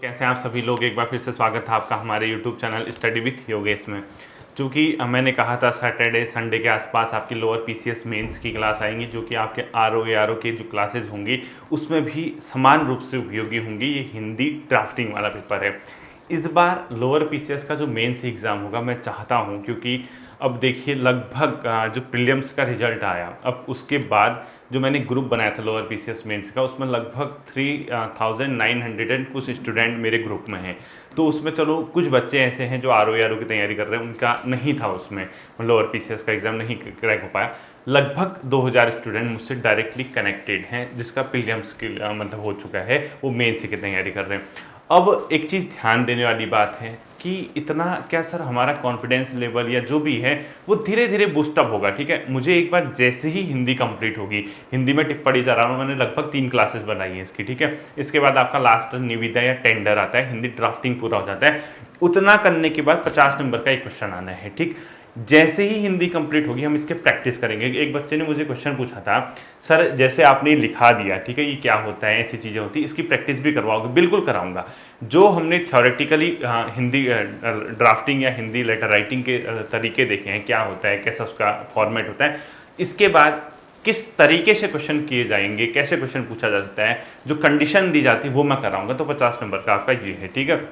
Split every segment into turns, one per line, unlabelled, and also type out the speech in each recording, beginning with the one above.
कैसे हैं आप सभी लोग। एक बार फिर से स्वागत है आपका हमारे YouTube channel study with Yogesh में। चूँकि मैंने कहा था सैटरडे संडे के आसपास आपकी लोअर पीसीएस मेंस की क्लास आएंगी, जो कि आपके आरओ एआरओ की जो क्लासेस होंगी उसमें भी समान रूप से उपयोगी होंगी। ये हिंदी ड्राफ्टिंग वाला पेपर है। इस बार लोअर पीसीएस का जो मेंस एग्ज़ाम होगा, मैं चाहता हूँ, क्योंकि अब देखिए लगभग जो प्रीलिम्स का रिजल्ट आया, अब उसके बाद जो मैंने ग्रुप बनाया था लोअर पीसीएस मेंस का, उसमें लगभग 3900 कुछ स्टूडेंट मेरे ग्रुप में हैं। तो उसमें चलो कुछ बच्चे ऐसे हैं जो आरओ की तैयारी कर रहे हैं, उनका नहीं था उसमें लोअर पीसीएस का एग्ज़ाम नहीं क्रैक हो पाया। लगभग 2000 स्टूडेंट मुझसे डायरेक्टली कनेक्टेड हैं, जिसका प्रीलिम्स की मतलब हो चुका है, वो मेंस की तैयारी कर रहे हैं। अब एक चीज़ ध्यान देने वाली बात है कि इतना क्या सर हमारा कॉन्फिडेंस लेवल या जो भी है वो धीरे धीरे बूस्टअप होगा। ठीक है, मुझे एक बार जैसे ही हिंदी कंप्लीट होगी, हिंदी में टिप्पणी चला रहा हूँ, मैंने लगभग 3 क्लासेस बनाई है इसकी। ठीक है, इसके बाद आपका लास्ट निविदा या टेंडर आता है, हिंदी ड्राफ्टिंग पूरा हो जाता है। उतना करने के बाद 50 नंबर का एक क्वेश्चन आना है। ठीक, जैसे ही हिंदी कंप्लीट होगी हम इसके प्रैक्टिस करेंगे। एक बच्चे ने मुझे क्वेश्चन पूछा था, सर जैसे आपने लिखा दिया, ठीक है, ये क्या होता है, ऐसी चीज़ें होती है, इसकी प्रैक्टिस भी करवाओगे? बिल्कुल कराऊंगा। जो हमने थ्योरेटिकली हिंदी ड्राफ्टिंग या हिंदी लेटर राइटिंग के तरीके देखे हैं, क्या होता है, कैसा उसका फॉर्मेट होता है, इसके बाद किस तरीके से क्वेश्चन किए जाएंगे, कैसे क्वेश्चन पूछा जा सकता है, जो कंडीशन दी जाती है वो मैं कराऊंगा। तो 50 नंबर का आपका ये है। ठीक है,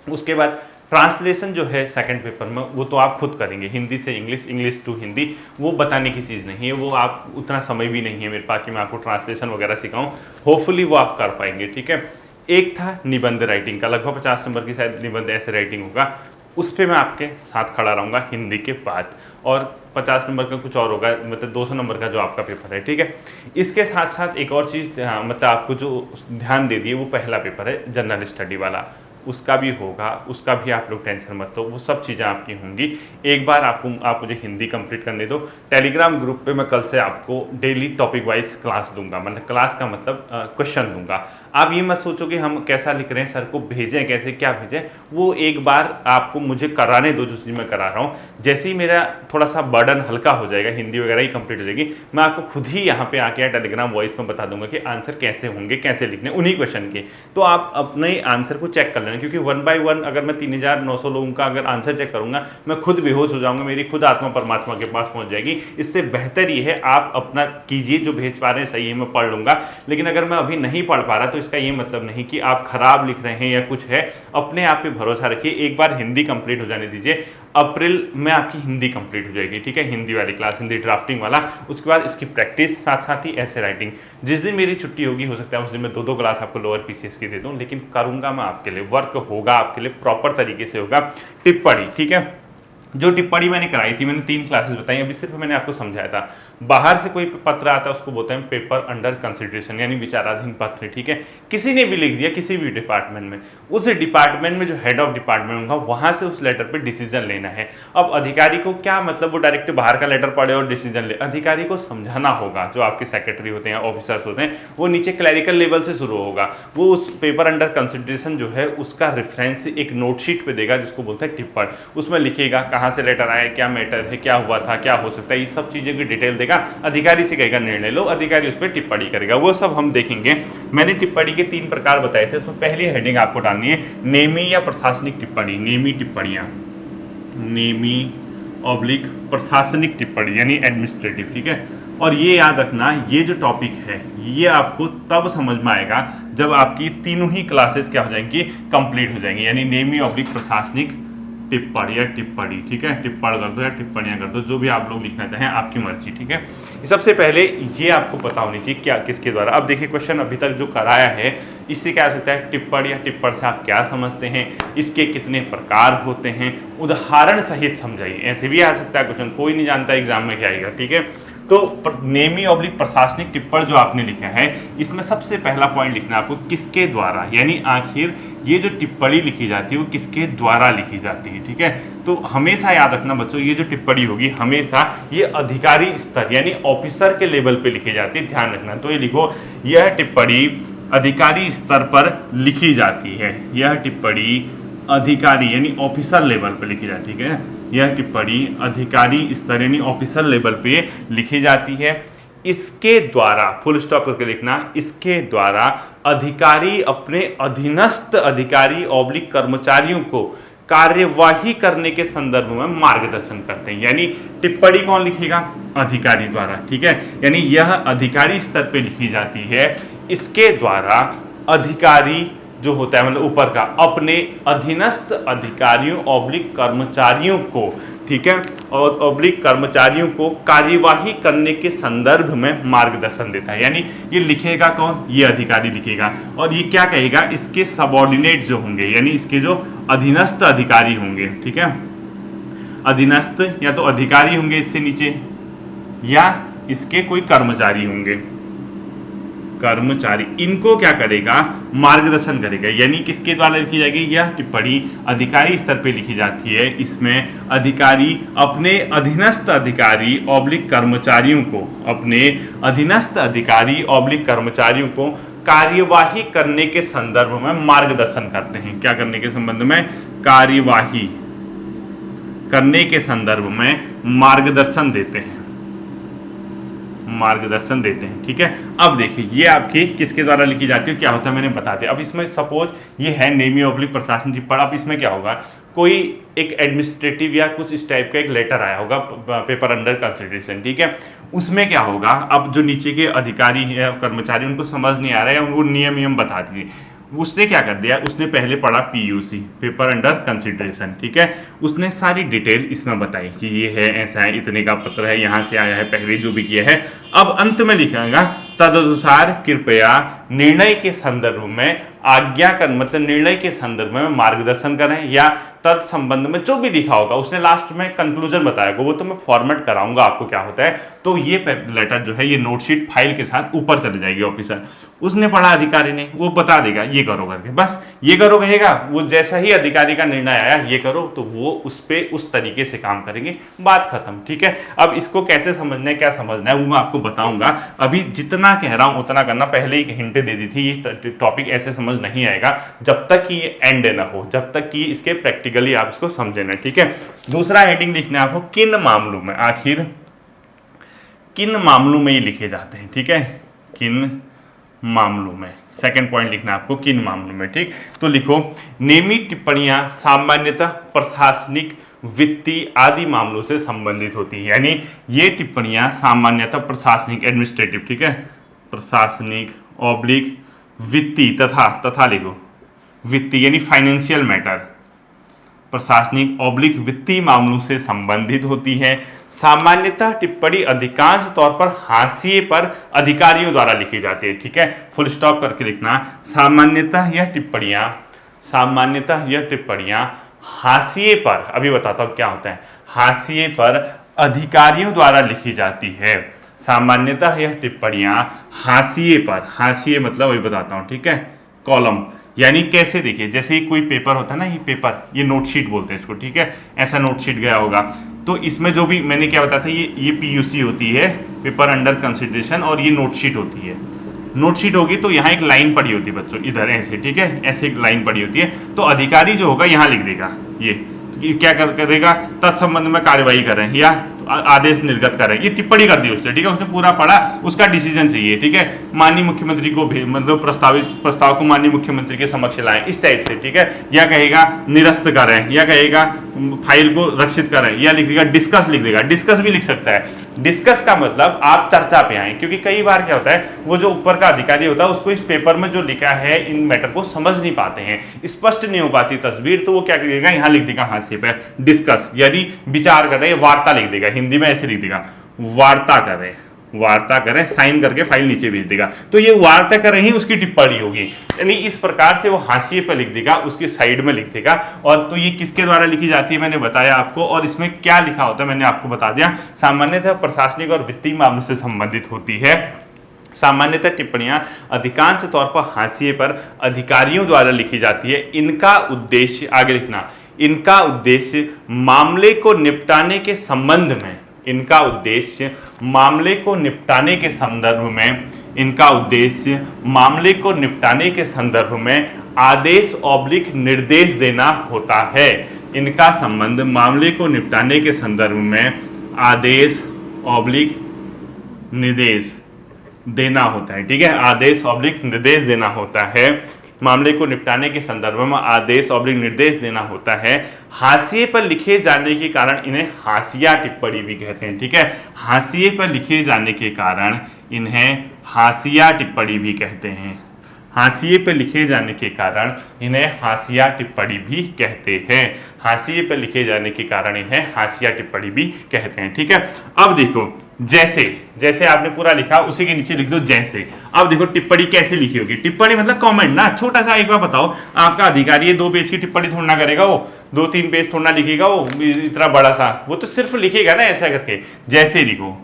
उसके बाद ट्रांसलेशन जो है सेकंड पेपर में, वो तो आप खुद करेंगे, हिंदी से इंग्लिश, इंग्लिश टू हिंदी। वो बताने की चीज़ नहीं है, वो आप उतना समय भी नहीं है मेरे पास कि मैं आपको ट्रांसलेशन वगैरह सिखाऊं। होपफुली वो आप कर पाएंगे। ठीक है, एक था निबंध राइटिंग का, लगभग 50 नंबर की शायद निबंध ऐसे राइटिंग होगा, उस पर मैं आपके साथ खड़ा रहूँगा हिंदी के बाद। और 50 नंबर का कुछ और होगा, मतलब 200 नंबर का जो आपका पेपर है। ठीक है, इसके साथ साथ एक और चीज़ मतलब आपको जो ध्यान दे दिए, वो पहला पेपर है जनरल स्टडी वाला, उसका भी होगा, उसका भी आप लोग टेंशन मत लो, वो सब चीज़ें आपकी होंगी। एक बार आप मुझे हिंदी कंप्लीट करने दो। टेलीग्राम ग्रुप पे मैं कल से आपको डेली टॉपिक वाइज क्लास दूंगा, मतलब क्लास का मतलब क्वेश्चन दूंगा। आप ये मत सोचो कि हम कैसा लिख रहे हैं, सर को भेजें कैसे, क्या भेजें, वो एक बार आपको मुझे कराने दो, जो चीज़ मैं करा रहा हूँ। जैसे ही मेरा थोड़ा सा बर्डन हल्का हो जाएगा, हिंदी वगैरह ही कंप्लीट हो जाएगी, मैं आपको खुद ही यहाँ पे आके टेलीग्राम वॉइस में बता दूंगा कि आंसर कैसे होंगे, कैसे लिखने उन्हीं क्वेश्चन के। तो आप अपने आंसर को चेक कर लेना, क्योंकि 1 by 1 अगर मैं 3900 लोगों का अगर आंसर चेक करूंगा, मैं खुद बेहोश हो जाऊंगा, मेरी खुद आत्मा परमात्मा के पास पहुंच जाएगी। इससे बेहतर ये है आप अपना कीजिए, जो भेज पा रहे हैं सही है, मैं पढ़ लूंगा। लेकिन अगर मैं अभी नहीं पढ़ पा रहा, तो इसका ये मतलब नहीं कि आप खराब लिख रहे हैं या कुछ है। अपने आप पे भरोसा रखिए, एक बार हिंदी कंप्लीट हो जाने दीजिए, अप्रैल में आपकी हिंदी कंप्लीट हो जाएगी। ठीक है, हिंदी वाली क्लास, हिंदी ड्राफ्टिंग वाला, उसके बाद इसकी प्रैक्टिस, साथ साथ ही ऐसे राइटिंग। जिस दिन मेरी छुट्टी होगी, हो सकता है उस दिन मैं 2-2 क्लास आपको लोअर पीसीएस की दे दूं, लेकिन करूंगा मैं आपके लिए, वर्क होगा आपके लिए, प्रॉपर तरीके से होगा। टिप्पणी, ठीक है, जो टिप्पणी मैंने कराई थी, मैंने 3 क्लासेस बताई, अभी सिर्फ मैंने आपको समझाया था। बाहर से कोई पत्र आता है, उसको बोलते हैं पेपर अंडर कंसिडरेशन, यानी विचाराधीन पत्र। ठीक है, किसी ने भी लिख दिया किसी भी डिपार्टमेंट में, उस डिपार्टमेंट में जो हेड ऑफ डिपार्टमेंट होगा, वहां से उस लेटर पे डिसीजन लेना है। अब अधिकारी को क्या मतलब वो डायरेक्ट बाहर का लेटर पढ़े और डिसीजन ले, अधिकारी को समझाना होगा। जो आपके सेक्रेटरी होते हैं, ऑफिसर्स होते हैं, वो नीचे क्लैरिकल लेवल से शुरू होगा, वो उस पेपर अंडर कंसिडरेशन जो है उसका रेफरेंस एक नोटशीट पे देगा, जिसको बोलते हैं टिप्पण। उसमें लिखेगा कहाँ से लेटर आया, क्या मैटर है, क्या हुआ था, क्या हो सकता है, ये सब चीज़ों की डिटेल देगा। अधिकारी से कहेगा निर्णय लो, अधिकारी उस पर टिप्पणी करेगा, वो सब हम देखेंगे। मैंने टिप्पणी के 3 प्रकार बताए थे, उसमें पहली हेडिंग आपको डालनी है नेमी या प्रशासनिक टिप्पणी। नेमी टिप्पणियाँ, नेमी ऑब्लिक प्रशासनिक टिप्पणी यानी एडमिनिस्ट्रेटिव। ठीक है, और ये याद रखना, ये जो टॉपिक है ये आपको तब समझ में आएगा जब आपकी तीनों ही क्लासेस क्या हो जाएंगी, कंप्लीट हो जाएंगी। यानी नेमी ऑब्लिक प्रशासनिक टिप्पणी या टिप्पणी। ठीक है, टिप्पण कर दो या टिप्पणियां कर दो, जो भी आप लोग लिखना चाहें, आपकी मर्जी। ठीक है, सबसे पहले ये आपको पता होनी चाहिए क्या किसके द्वारा। अब देखिए क्वेश्चन अभी तक जो कराया है, इससे क्या हो सकता है, टिप्पणी या टिप्पण से आप क्या समझते हैं, इसके कितने प्रकार होते हैं, उदाहरण सहित समझाइए। ऐसे भी आ सकता है क्वेश्चन, कोई नहीं जानता एग्जाम में क्या आएगा। ठीक है, तो नेमी ऑब्लिक प्रशासनिक टिप्पण जो आपने लिखा है, इसमें सबसे पहला पॉइंट लिखना है आपको किसके द्वारा, यानी आखिर ये जो टिप्पणी लिखी जाती है वो किसके द्वारा लिखी जाती है। ठीक है, तो हमेशा याद रखना बच्चों, ये जो टिप्पणी होगी हमेशा ये अधिकारी स्तर यानी ऑफिसर के लेवल पे लिखी जाती है, ध्यान रखना। तो ये लिखो, यह टिप्पणी अधिकारी स्तर पर लिखी जाती है, यह टिप्पणी अधिकारी यानी ऑफिसर लेवल पर लिखी जाती है। ठीक है, यह टिप्पणी अधिकारी स्तर यानी ऑफिसर लेवल पे लिखी जाती है। इसके द्वारा, फुल स्टॉप करके लिखना, इसके द्वारा अधिकारी अपने अधीनस्थ अधिकारी ऑब्लिक कर्मचारियों को कार्यवाही करने के संदर्भ में मार्गदर्शन करते हैं। यानी टिप्पणी कौन लिखेगा? अधिकारी द्वारा, ठीक है। यानी यह अधिकारी स्तर पे लिखी जाती है। इसके द्वारा अधिकारी जो होता है मतलब ऊपर का, अपने अधीनस्थ अधिकारियों ऑब्लिक कर्मचारियों को, ठीक है, और ऑब्लिक कर्मचारियों को कार्यवाही करने के संदर्भ में मार्गदर्शन देता है। यानी ये लिखेगा कौन? ये अधिकारी लिखेगा। और ये क्या कहेगा? इसके सबऑर्डिनेट जो होंगे, यानी इसके जो अधीनस्थ अधिकारी होंगे, ठीक है, अधीनस्थ या तो अधिकारी होंगे इससे नीचे, या इसके कोई कर्मचारी होंगे, कर्मचारी, इनको क्या करेगा? मार्गदर्शन करेगा। यानी किसके द्वारा लिखी जाएगी? यह टिप्पणी अधिकारी स्तर पे लिखी जाती है। इसमें अधिकारी अपने अधीनस्थ अधिकारी ऑब्लिक कर्मचारियों को, अपने अधीनस्थ अधिकारी ऑब्लिक कर्मचारियों को कार्यवाही करने के संदर्भ में मार्गदर्शन करते हैं। क्या करने के संबंध में? कार्यवाही करने के संदर्भ में मार्गदर्शन देते हैं, मार्गदर्शन देते हैं, ठीक है। अब देखिए ये आपकी किसके द्वारा लिखी जाती है, क्या होता है मैंने बता दिया। अब इसमें सपोज ये है नेमी ऑब्लिक प्रशासन टिप्पणी। अब इसमें क्या होगा? कोई एक एडमिनिस्ट्रेटिव या कुछ इस टाइप का एक लेटर आया होगा, पेपर अंडर कंसिडरेशन, ठीक है। उसमें क्या होगा? अब जो नीचे के अधिकारी या कर्मचारी उनको समझ नहीं आ रहा है, उनको नियम बता दिए। उसने क्या कर दिया? उसने पहले पढ़ा पीयूसी, पेपर अंडर कंसिडरेशन, ठीक है। उसने सारी डिटेल इसमें बताई कि ये है, ऐसा है, इतने का पत्र है, यहाँ से आया है, पहले जो भी किया है। अब अंत में लिखेगा तदनुसार कृपया निर्णय के संदर्भ में आज्ञा कर, मतलब निर्णय के संदर्भ में मार्गदर्शन करें, या तत्संबंध में जो भी लिखा होगा। उसने लास्ट में कंक्लूजन बताया, वो तो मैं फॉर्मेट कराऊंगा आपको क्या होता है। तो ये लेटर जो है ये नोटशीट फाइल के साथ ऊपर चले जाएगी ऑफिसर। उसने पढ़ा अधिकारी ने, वो बता देगा ये करो करके, बस ये करो कहेगा। वो जैसा ही अधिकारी का निर्णय आया ये करो, तो वो उस पे उस तरीके से काम करेंगे, बात खत्म, ठीक है। अब इसको कैसे समझना है, क्या समझना है, वो मैं आपको बताऊंगा। अभी जितना कह रहा हूं उतना करना। पहले ही हिंट दे दी थी, ये टॉपिक ऐसे समझ नहीं आएगा जब तक कि ये एंड ना हो, जब तक कि इसके प्रैक्टिकली आप इसको समझे ना, ठीक है। दूसरा हेडिंग लिखना है आपको, किन मामलों में, आखिर किन मामलों में ये लिखे जाते हैं, ठीक है, किन मामलों में। सेकंड पॉइंट लिखना है आपको, किन मामलों में, ठीक। तो लिखो, नियमित टिप्पणियां सामान्यतः प्रशासनिक, वित्तीय आदि मामलों से संबंधित होती है। यानी ये टिप्पणियां सामान्यतः प्रशासनिक, एडमिनिस्ट्रेटिव, ठीक है, प्रशासनिक ऑब्लिक वित्तीय, तथा लिखो वित्तीय यानी फाइनेंशियल मैटर, प्रशासनिक ऑब्लिक वित्तीय मामलों से संबंधित होती है। सामान्यतः टिप्पणी अधिकांश तौर पर हाशिए पर अधिकारियों द्वारा लिखी जाती है, ठीक है। फुल स्टॉप करके लिखना, सामान्यतः यह टिप्पणियां हाशिए पर, अभी बताता हूं क्या होता है, हाशिए पर अधिकारियों द्वारा लिखी जाती है। सामान्यतः यह टिप्पणियां हाशिए पर, हाशिए मतलब वही बताता हूं, ठीक है, कॉलम। यानी कैसे, देखिए जैसे कोई पेपर होता है ना, ये पेपर, ये नोटशीट बोलते हैं इसको, ठीक है, ऐसा नोटशीट गया होगा। तो इसमें जो भी मैंने क्या बताया था, ये पीयूसी होती है, पेपर अंडर कंसिडरेशन, और ये नोटशीट होती है। नोटशीट होगी तो यहाँ एक लाइन पड़ी होती है बच्चों, इधर ऐसे, ठीक है, ऐसे एक लाइन पड़ी होती है। तो अधिकारी जो होगा यहाँ लिख देगा, ये क्या करेगा, तत्संबंध में कार्यवाही करें या आदेश निर्गत करें, ये टिप्पणी कर दी उसने, ठीक है। उसने पूरा पढ़ा, उसका डिसीजन चाहिए, ठीक है। माननीय मुख्यमंत्री को मतलब प्रस्ताव को माननीय मुख्यमंत्री के समक्ष लाएं, इस टाइप से, ठीक है। या कहेगा निरस्त करें, या कहेगा फाइल को रक्षित करें, या लिख देगा डिस्कस, लिख देगा, डिस्कस भी लिख सकता है। डिस्कस का मतलब आप चर्चा पे आए, क्योंकि कई बार क्या होता है, वो जो ऊपर का अधिकारी होता है उसको इस पेपर में जो लिखा है इन मैटर को समझ नहीं पाते हैं, स्पष्ट नहीं हो पाती तस्वीर, तो वो क्या करेगा, यहाँ लिख देगा हाशिए पे डिस्कस, यानी विचार कर रहे हैं, वार्ता लिख देगा, हिंदी में ऐसे लिख देगा, वार्ता करें, साइन करके फाइल नीचे भेज देगा। तो ये वार्ता कर रही उसकी टिप्पणी होगी, यानी इस प्रकार से वो हाशिए पर लिख देगा, उसके साइड में लिख देगा। और तो ये किसके द्वारा लिखी जाती है मैंने बताया आपको, और इसमें क्या लिखा होता है मैंने आपको बता दिया। सामान्यतः प्रशासनिक और वित्तीय मामलों से संबंधित होती है। सामान्यतः टिप्पणियां अधिकांश तौर पर हाशिए पर अधिकारियों द्वारा लिखी जाती है। इनका उद्देश्य, आगे लिखना, इनका उद्देश्य मामले को निपटाने के संबंध में, इनका उद्देश्य मामले को निपटाने के संदर्भ में, इनका उद्देश्य मामले को निपटाने के संदर्भ में आदेश ऑब्लिक निर्देश देना होता है। इनका संबंध मामले को निपटाने के संदर्भ में आदेश ऑब्लिक निर्देश देना होता है, ठीक है, आदेश ऑब्लिक निर्देश देना होता है, मामले को निपटाने के संदर्भ में आदेश ऑब्लिक निर्देश देना होता है, हाशिए पर लिखे जाने के कारण इन्हें हाशिया टिप्पणी भी कहते हैं, ठीक है, हाशिए पर लिखे जाने के कारण इन्हें हाशिया टिप्पणी भी कहते हैं, हाशिए पर लिखे जाने के कारण इन्हें हाशिया टिप्पणी भी कहते हैं, हाशिए पर लिखे जाने के कारण इन्हें हाशिया टिप्पणी भी कहते हैं, ठीक है। अब देखो जैसे जैसे आपने पूरा लिखा उसी के नीचे लिख दो जैसे। अब देखो टिप्पणी कैसे लिखी होगी, टिप्पणी मतलब कमेंट ना, छोटा सा एक बार बताओ, आपका अधिकारी ये 2 पेज की टिप्पणी थोड़ा ना करेगा, वो 2-3 पेज थोड़ा लिखेगा, वो इतना बड़ा सा, वो तो सिर्फ लिखेगा ना ऐसा करके, जैसे लिखो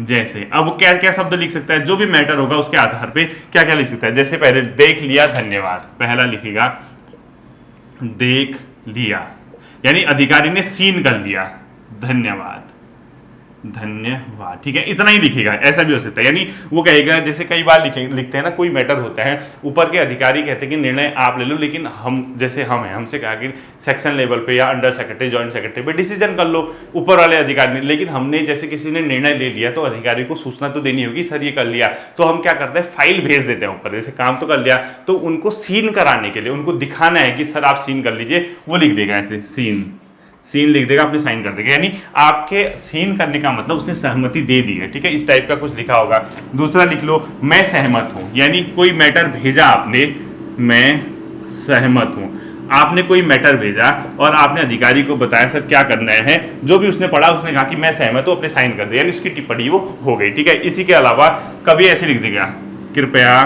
जैसे। अब वो क्या क्या शब्द लिख सकता है, जो भी मैटर होगा उसके आधार पे क्या क्या लिख सकता है, जैसे पहले देख लिया धन्यवाद, पहला लिखेगा देख लिया, यानी अधिकारी ने सीन कर लिया, धन्यवाद धन्यवाद, ठीक है, इतना ही लिखेगा, ऐसा भी हो सकता है। यानी वो कहेगा, जैसे कई बार लिखते हैं ना, कोई मैटर होता है, ऊपर के अधिकारी कहते हैं कि निर्णय आप ले लो, लेकिन हम जैसे हम हैं, हमसे कहा कि सेक्शन लेवल पे या अंडर सेक्रेटरी जॉइंट सेक्रेटरी पे डिसीजन कर लो, ऊपर वाले अधिकारी ने, लेकिन हमने जैसे किसी ने निर्णय ले लिया तो अधिकारी को सूचना तो देनी होगी, सर ये कर लिया, तो हम क्या करते हैं, फाइल भेज देते हैं ऊपर, जैसे काम तो कर लिया, तो उनको सीन कराने के लिए, उनको दिखाना है कि सर आप सीन कर लीजिए, वो लिख देगा ऐसे सीन लिख देगा, अपने साइन कर देगा, यानी आपके सीन करने का मतलब उसने सहमति दे दी है, ठीक है, इस टाइप का कुछ लिखा होगा। दूसरा लिख लो मैं सहमत हूं, यानी कोई मैटर भेजा आपने, मैं सहमत हूं, आपने कोई मैटर भेजा और आपने अधिकारी को बताया सर क्या करना है, जो भी उसने पढ़ा उसने कहा कि मैं सहमत हूं, अपने साइन कर दिया, यानी उसकी टिप्पणी वो हो गई, ठीक है। इसी के अलावा कभी ऐसे लिख देगा, कृपया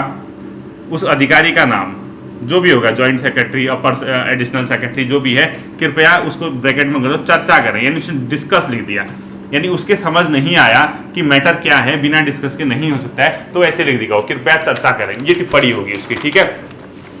उस अधिकारी का नाम जो भी होगा, जॉइंट सेक्रेटरी, अपर एडिशनल सेक्रेटरी जो भी है, कृपया उसको ब्रैकेट में करो चर्चा करें, यानी उसने डिस्कस लिख दिया, यानी उसके समझ नहीं आया कि मैटर क्या है, बिना डिस्कस के नहीं हो सकता है, तो ऐसे लिख देगा कृपया चर्चा करें, ये टिप्पणी होगी उसकी, ठीक है।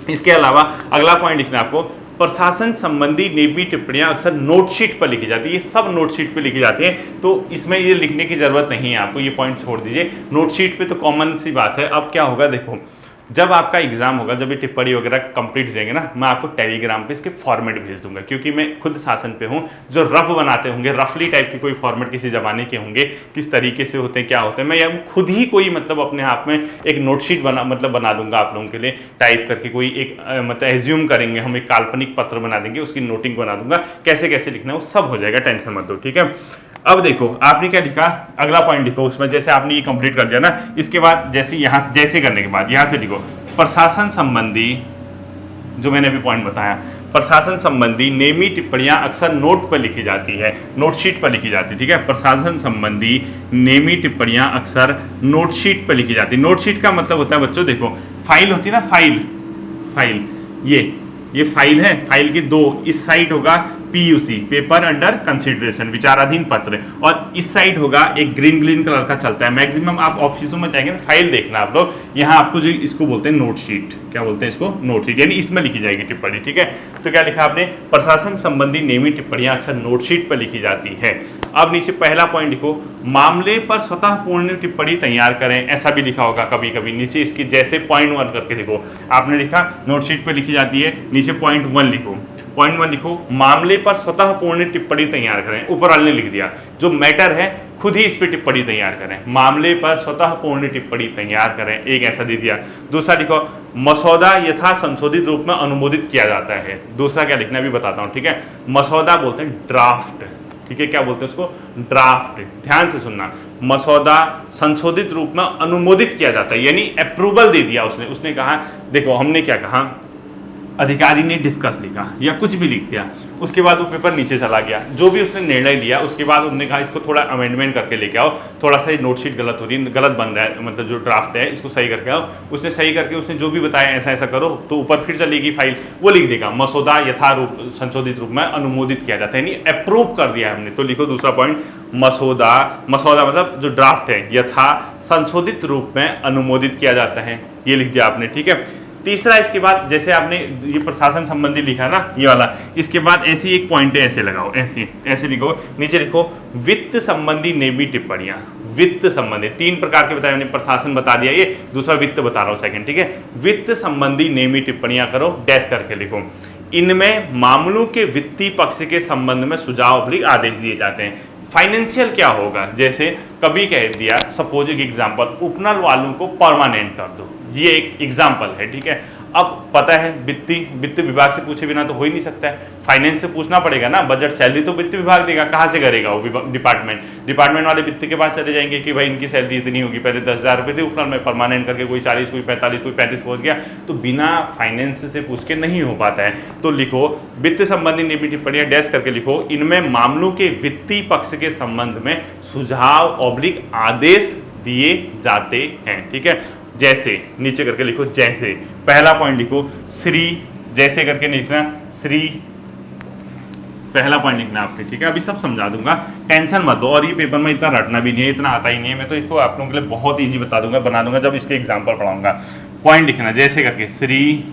इसके अलावा अगला पॉइंट लिखना आपको, प्रशासन संबंधी नियमी टिप्पणियां अक्सर नोटशीट पर लिखी जाती है, ये सब नोटशीट पे लिखी जाती है, तो इसमें ये लिखने की जरूरत नहीं है आपको, ये पॉइंट छोड़ दीजिए, नोटशीट पे तो कॉमन सी बात है। अब क्या होगा, देखो जब आपका एग्जाम होगा, जब ये टिप्पणी वगैरह कंप्लीट रहेंगे ना, मैं आपको टेलीग्राम पे इसके फॉर्मेट भेज दूंगा, क्योंकि मैं खुद शासन पे हूँ, जो रफ बनाते होंगे, रफली टाइप के कोई फॉर्मेट किसी जमाने के होंगे, किस तरीके से होते हैं, क्या होते हैं, मैं ये खुद ही कोई मतलब अपने आप में एक नोटशीट बना दूंगा आप लोगों के लिए, टाइप करके कोई एक मतलब एज्यूम करेंगे हम, एक काल्पनिक पत्र बना देंगे, उसकी नोटिंग बना दूंगा, कैसे कैसे लिखना है वो सब हो जाएगा, टेंशन मत दो, ठीक है। अब देखो आपने क्या लिखा, अगला पॉइंट लिखो, उसमें जैसे आपने ये कंप्लीट कर दिया ना, इसके बाद जैसे यहाँ जैसे करने के बाद यहाँ से लिखो प्रशासन संबंधी, जो मैंने अभी पॉइंट बताया, प्रशासन संबंधी नियमी टिप्पणियां अक्सर नोट पर लिखी जाती है, नोटशीट पर लिखी जाती है, ठीक है, प्रशासन संबंधी नियमी टिप्पणियां अक्सर नोटशीट पर लिखी जाती है। नोटशीट का मतलब होता है बच्चों, देखो फाइल होती है ना, फाइल ये फाइल है, फाइल की 2, इस साइड होगा पीयूसी, पेपर अंडर कंसिडरेशन, विचाराधीन पत्र, और इस साइड होगा एक ग्रीन कलर का चलता है, मैक्सिमम आप ऑफिसों में जाएंगे फाइल देखना आप लोग, यहाँ आपको जो इसको बोलते हैं नोटशीट, क्या बोलते हैं इसको, नोटशीट, यानी इसमें लिखी जाएगी टिप्पणी, ठीक है। तो क्या लिखा आपने, प्रशासन संबंधी नियमित टिप्पणियां अक्सर नोटशीट पर लिखी जाती है। अब नीचे पहला पॉइंट लिखो, मामले पर स्वतः पूर्ण टिप्पणी तैयार करें, ऐसा भी लिखा होगा कभी कभी, नीचे इसकी जैसे पॉइंट 1 करके लिखो, आपने लिखा नोटशीट पर लिखी जाती है, नीचे पॉइंट 1 लिखो, पॉइंट 1 लिखो, मामले पर स्वतः पूर्ण टिप्पणी तैयार करें, ऊपर वाले ने लिख दिया, जो मैटर है खुद ही इस पे टिप्पणी तैयार करें, मामले पर स्वतः पूर्ण टिप्पणी तैयार करें, एक ऐसा दे दिया। दूसरा लिखो, मसौदा यथा संशोधित रूप में अनुमोदित किया जाता है, दूसरा क्या लिखना भी बताता हूं, ठीक है। मसौदा बोलते हैं ड्राफ्ट, ठीक है, क्या बोलते हैं उसको, ड्राफ्ट, ध्यान से सुनना, मसौदा संशोधित रूप में अनुमोदित किया जाता है, यानी अप्रूवल दे दिया उसने कहा, देखो हमने क्या कहा, अधिकारी ने डिस्कस लिखा या कुछ भी लिख दिया, उसके बाद वो पेपर नीचे चला गया, जो भी उसने निर्णय लिया उसके बाद उन्होंने कहा इसको थोड़ा अमेंडमेंट करके लेके आओ, थोड़ा सा ये नोटशीट गलत हो रही है, गलत बन रहा है, मतलब जो ड्राफ्ट है इसको सही करके आओ, उसने सही करके उसने जो भी बताया ऐसा ऐसा करो, तो ऊपर फिर चलेगी फाइल, वो लिख देगा मसौदा यथारूप संशोधित रूप में अनुमोदित किया जाता है, यानी अप्रूव कर दिया हमने। तो लिखो दूसरा पॉइंट, मसौदा मतलब जो ड्राफ्ट है यथा संशोधित रूप में अनुमोदित किया जाता है, ये लिख दिया आपने, ठीक है। तीसरा, इसके बाद जैसे आपने ये प्रशासन संबंधी लिखा ना ये वाला, इसके बाद ऐसी एक पॉइंट ऐसे लगाओ, ऐसे लिखो, नीचे लिखो वित्त संबंधी नियमित टिप्पणियां, वित्त संबंधी 3 प्रकार के बताया मैंने, प्रशासन बता दिया, ये दूसरा वित्त बता रहा हूं सेकंड, ठीक है। वित्त संबंधी नियमित टिप्पणियां करो, डैश करके लिखो, इनमें मामलों के वित्तीय पक्ष के संबंध में सुझाव आदेश दिए जाते हैं। फाइनेंशियल क्या होगा, जैसे कभी कह दिया सपोज एक एग्जांपल, उपनल वालों को परमानेंट कर दो, ये एक एग्जांपल है, ठीक है। अब पता है वित्त विभाग से पूछे बिना तो हो ही नहीं सकता है, फाइनेंस से पूछना पड़ेगा ना। बजट सैलरी तो वित्त विभाग देगा, कहाँ से करेगा वो डिपार्टमेंट वाले वित्त के पास चले जाएंगे कि भाई इनकी सैलरी इतनी होगी, पहले 10,000 रुपये थे उपनल में, परमानेंट करके कोई 40, कोई 45, कोई 35 पहुंच गया, तो बिना फाइनेंस से पूछ के नहीं हो पाता है। तो लिखो वित्त संबंधी नियमित टिप्पणियां डैश करके लिखो, इनमें मामलों के वित्तीय पक्ष के संबंध में सुझाव ऑब्लिक आदेश दिए जाते हैं, ठीक है। जैसे नीचे करके लिखो, जैसे पहला पॉइंट लिखो श्री, जैसे करके लिखना श्री, पहला पॉइंट लिखना आपने, ठीक है। अभी सब समझा दूंगा, टेंशन मत लो, और ये पेपर में इतना रटना भी नहीं है, इतना आता ही नहीं है, मैं तो इसको आप लोगों के लिए बहुत ईजी बता दूंगा, बना दूंगा जब इसके एग्जाम्पल पढ़ाऊंगा। पॉइंट लिखना जैसे करके श्री,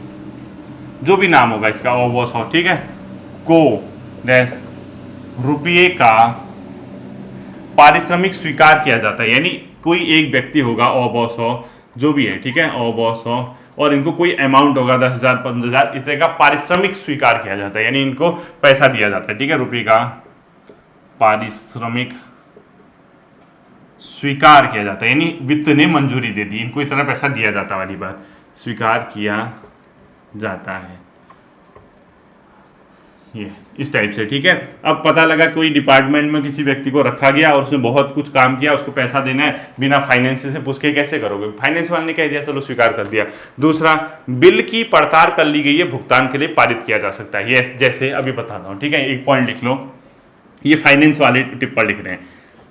जो भी नाम होगा इसका ऑबॉस हो, ठीक है, को डैश रुपये का पारिश्रमिक स्वीकार किया जाता है, यानी कोई एक व्यक्ति होगा ऑबॉस हो, जो भी है, ठीक है, ऑबॉस हो, और इनको कोई अमाउंट होगा 10,000 15,000, इस तरह का पारिश्रमिक स्वीकार किया जाता है, यानी इनको पैसा दिया जाता है, ठीक है, रुपये का पारिश्रमिक स्वीकार किया जाता है, यानी वित्त ने मंजूरी दे दी, इनको इतना पैसा दिया जाता वाली बात, स्वीकार किया जाता है, ये इस टाइप से, ठीक है। अब पता लगा कोई डिपार्टमेंट में किसी व्यक्ति को रखा गया और उसने बहुत कुछ काम किया, उसको पैसा देना है, बिना फाइनेंस से पूछ के कैसे करोगे, फाइनेंस वाले ने कह दिया चलो स्वीकार कर दिया। दूसरा, बिल की पड़ताल कर ली गई है, भुगतान के लिए पारित किया जा सकता है, ये जैसे अभी बताता हूँ, ठीक है। एक पॉइंट लिख लो, ये फाइनेंस वाले टिप्पणी लिख रहे हैं,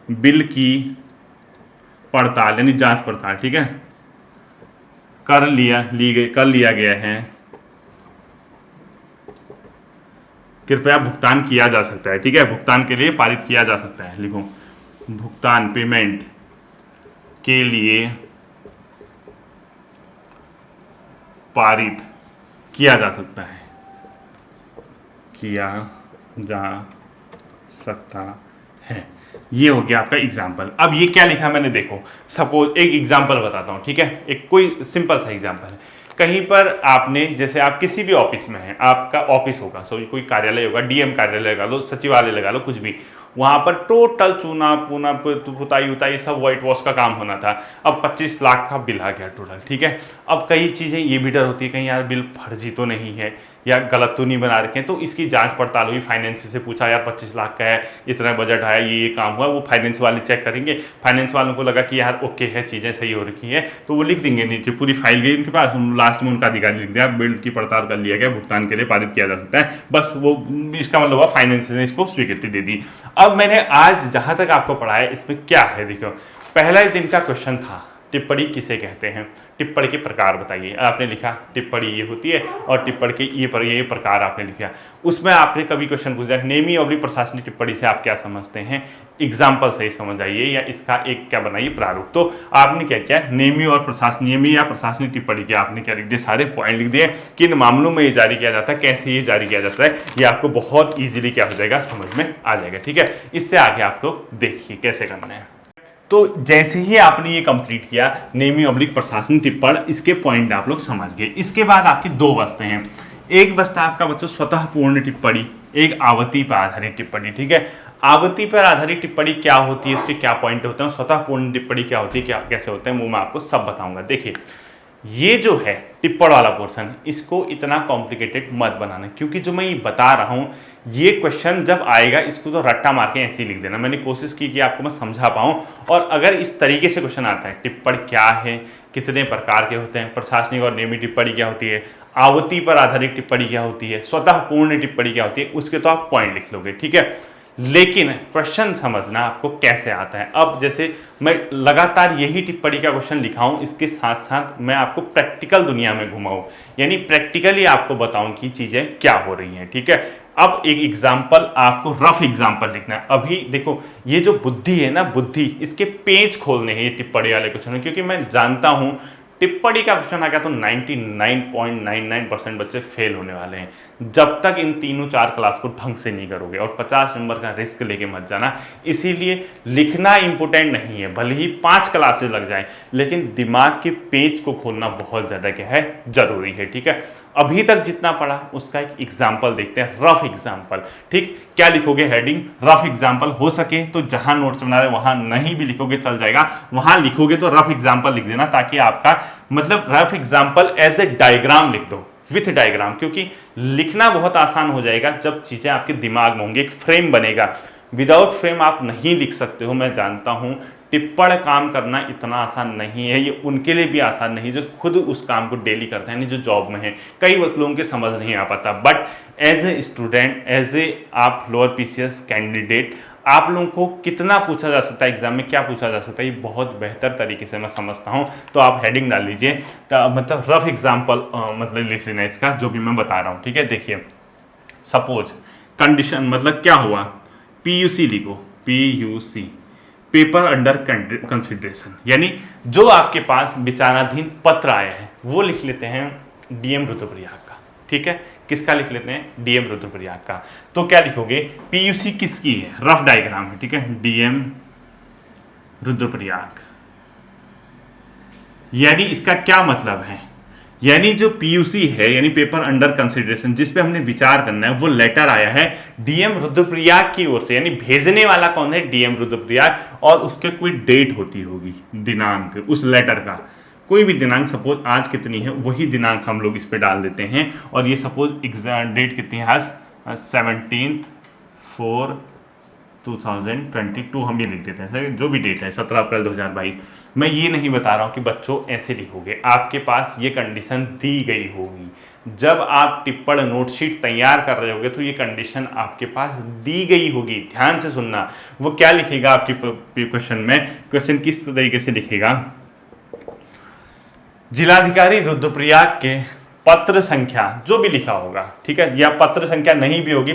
बिल की पड़ताल यानी जांच पड़ताल, ठीक है, कर लिया गया है, कृपया भुगतान किया जा सकता है, ठीक है, भुगतान के लिए पारित किया जा सकता है, लिखो भुगतान पेमेंट के लिए पारित किया जा सकता है, किया जा सकता है। ये हो गया आपका एग्जाम्पल। अब ये क्या लिखा मैंने, देखो सपोज एक एग्जाम्पल बताता हूँ, ठीक है, एक कोई सिंपल सा एग्जाम्पल है। कहीं पर आपने, जैसे आप किसी भी ऑफिस में हैं, आपका ऑफिस होगा, सो कोई कार्यालय होगा, डीएम कार्यालय लगा लो, सचिवालय लगा लो, कुछ भी, वहां पर टोटल चूना पूना पुताई उताई सब व्हाइट वॉश का काम होना था। अब 25 लाख का बिल आ गया टोटल, ठीक है। अब कई चीज़ें ये भी डर होती है कहीं यार बिल फर्जी तो नहीं है या गलत तो नहीं बना रखे हैं, तो इसकी जांच पड़ताल हुई, फाइनेंस से पूछा यार 25 लाख का है, इतना बजट आया, ये काम हुआ, वो फाइनेंस वाले चेक करेंगे, फाइनेंस वालों को लगा कि यार ओके है, चीज़ें सही हो रखी है, तो वो लिख देंगे नीचे, पूरी फाइल गई उनके पास, लास्ट में उनका अधिकारी लिख दिया बिल की पड़ताल कर लिया गया, भुगतान के लिए पारित किया जा सकता है, बस वो इसका मतलब हुआ फाइनेंस ने इसको स्वीकृति दे दी। अब मैंने आज जहां तक आपको पढ़ाया इसमें क्या है, देखो पहला दिन का क्वेश्चन था टिप्पणी किसे कहते हैं, टिप्पणी के प्रकार बताइए। आपने लिखा टिप्पणी ये होती है और टिप्पणी के ये प्रकार आपने लिखा। उसमें आपने कभी क्वेश्चन पूछा नेमी और प्रशासनिक टिप्पणी से आप क्या समझते हैं, एग्जाम्पल सही समझ आइए या इसका एक क्या बनाइए प्रारूप। तो आपने क्या किया, नेमी या प्रशासनिक टिप्पणी के आपने क्या लिख दिया, सारे पॉइंट लिख दिए, किन मामलों में ये जारी किया जाता है, कैसे ये जारी किया जाता है, ये आपको बहुत ईजिली क्या हो जाएगा, समझ में आ जाएगा, ठीक है। इससे आगे आप लोग देखिए कैसे करना है। तो जैसे ही आपने ये कंप्लीट किया नेमी ऑब्लिक प्रशासनिक टिप्पणी, इसके पॉइंट आप लोग समझ गए। इसके बाद आपकी दो बस्ते हैं, एक बस्ता आपका बच्चों स्वतः पूर्ण टिप्पणी, एक आवृत्ति पर आधारित टिप्पणी, ठीक है। आवृत्ति पर आधारित टिप्पणी क्या होती है, उसके क्या पॉइंट होते हैं, स्वतः पूर्ण टिप्पणी क्या होती है, क्या कैसे होते हैं, वो मैं आपको सब बताऊंगा। देखिए ये जो है टिप्पण वाला पोर्शन, इसको इतना कॉम्प्लिकेटेड मत बनाना, क्योंकि जो मैं ये बता रहा हूँ ये क्वेश्चन जब आएगा इसको तो रट्टा मार के ऐसे ही लिख देना। मैंने कोशिश की कि आपको मैं समझा पाऊँ, और अगर इस तरीके से क्वेश्चन आता है टिप्पण क्या है, कितने प्रकार के होते हैं, प्रशासनिक और नियमित टिप्पणी क्या होती है, आवृत्ति पर आधारित टिप्पणी क्या होती है, स्वतः पूर्ण टिप्पणी क्या होती है, उसके तो आप पॉइंट लिख लोगे, ठीक है। लेकिन क्वेश्चन समझना आपको कैसे आता है। अब जैसे मैं लगातार यही टिप्पणी का क्वेश्चन लिखाऊं, इसके साथ साथ मैं आपको प्रैक्टिकल दुनिया में घुमाऊं, यानी प्रैक्टिकली आपको बताऊं कि चीजें क्या हो रही हैं, ठीक है। अब एक एग्जाम्पल, आपको रफ एग्जाम्पल लिखना है। अभी देखो ये जो बुद्धि है ना, बुद्धि, इसके पेज खोलने हैं ये टिप्पणी वाले क्वेश्चन, क्योंकि मैं जानता हूं टिप्पणी का क्वेश्चन आ गया तो 99.99% बच्चे फेल होने वाले हैं जब तक इन तीनों चार क्लास को ढंग से नहीं करोगे, और 50 नंबर का रिस्क लेके मत जाना। इसीलिए लिखना इंपॉर्टेंट नहीं है, भले ही 5 क्लासेस लग जाए, लेकिन दिमाग के पेज को खोलना बहुत ज़्यादा क्या है, जरूरी है, ठीक है। अभी तक जितना पढ़ा उसका एक एग्जाम्पल देखते हैं, रफ एग्जाम्पल। ठीक, क्या लिखोगे हेडिंग, रफ एग्जाम्पल। हो सके तो जहां नोट्स बना रहे वहां नहीं भी लिखोगे चल जाएगा, वहां लिखोगे तो रफ एग्जाम्पल लिख देना, ताकि आपका मतलब rough example as a diagram लिख दो, विथ डायग्राम, क्योंकि लिखना बहुत आसान हो जाएगा जब चीजें आपके दिमाग में होंगी, एक फ्रेम बनेगा। विदाउट फ्रेम आप नहीं लिख सकते हो, मैं जानता हूं। टिप्पण काम करना इतना आसान नहीं है, ये उनके लिए भी आसान नहीं जो खुद उस काम को डेली करते हैं, नहीं जो जॉब में है। कई लोगों के समझ नहीं आ पाता, but as a student, as a आप लोअर पीसीएस कैंडिडेट, आप लोगों को कितना पूछा जा सकता है एग्जाम में, क्या पूछा जा सकता है, ये बहुत बेहतर तरीके से मैं समझता हूँ। तो आप हेडिंग डाल लीजिए, मतलब रफ एग्जाम्पल मतलब लिख लेना इसका, जो भी मैं बता रहा हूँ। ठीक है, देखिए सपोज कंडीशन मतलब क्या हुआ, पीयूसी लिखो, पीयूसी पेपर अंडर कंसिडरेशन, यानी जो आपके पास विचाराधीन पत्र आया है वो लिख लेते हैं डीएम रुद्रप्रयाग का। ठीक है, किसका लिख लेते हैं, डीएम रुद्रप्रयाग का। तो क्या लिखोगे, पीयूसी किसकी है, रफ डायग्राम है। ठीक है, डीएम रुद्रप्रयाग, यानी इसका क्या मतलब है, यानी जो पीयूसी है यानी पेपर अंडर कंसिडरेशन, जिस पे हमने विचार करना है, वो लेटर आया है डीएम रुद्रप्रयाग की ओर से, यानी भेजने वाला कौन है, डीएम रुद्रप्रयाग, और उसके कोई डेट होती होगी, दिनांक, उस लेटर का कोई भी दिनांक, सपोज आज कितनी है वही दिनांक हम लोग इस पे डाल देते हैं, और ये सपोज एग्जाम डेट कितनी है आज 17/4/2022 हम ये लिख देते हैं, जो भी डेट है 17 अप्रैल 2022। मैं ये नहीं बता रहा हूँ कि बच्चों ऐसे लिखोगे, आपके पास ये कंडीशन दी गई होगी। जब आप टिप्पण नोटशीट तैयार कर रहे होगे तो ये कंडीशन आपके पास दी गई होगी, ध्यान से सुनना। वो क्या लिखेगा आपके क्वेश्चन में, क्वेश्चन किस तरीके से लिखेगा, जिलाधिकारी रुद्रप्रयाग के पत्र संख्या, जो भी लिखा होगा, ठीक है, या पत्र संख्या नहीं भी होगी,